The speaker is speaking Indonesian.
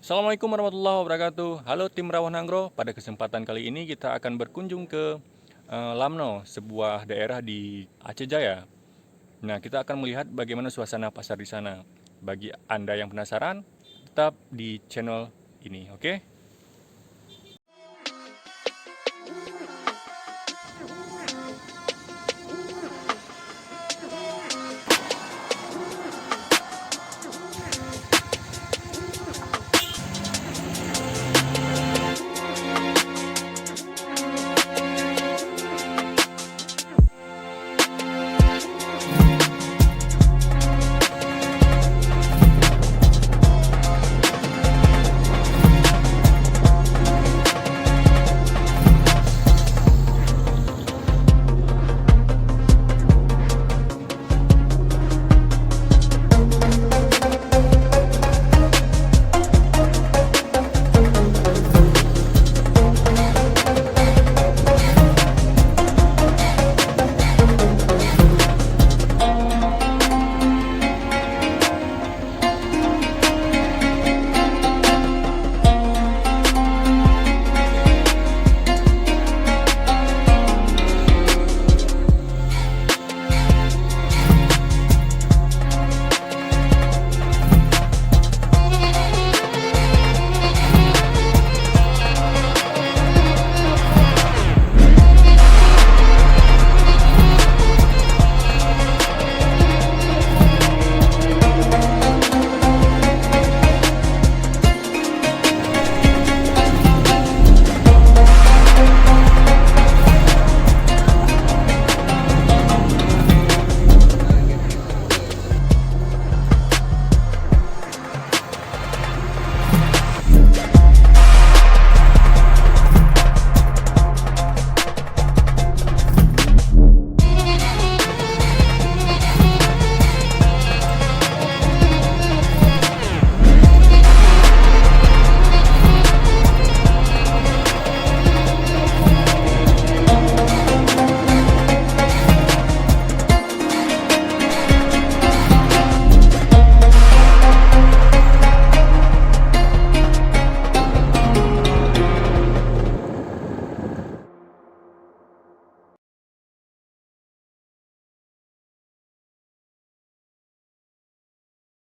Assalamualaikum warahmatullahi wabarakatuh. Halo tim Rawon Nangro. Pada kesempatan kali ini kita akan berkunjung ke Lamno, sebuah daerah di Aceh Jaya. Nah, kita akan melihat bagaimana suasana pasar di sana. Bagi Anda yang penasaran, tetap di channel ini, oke?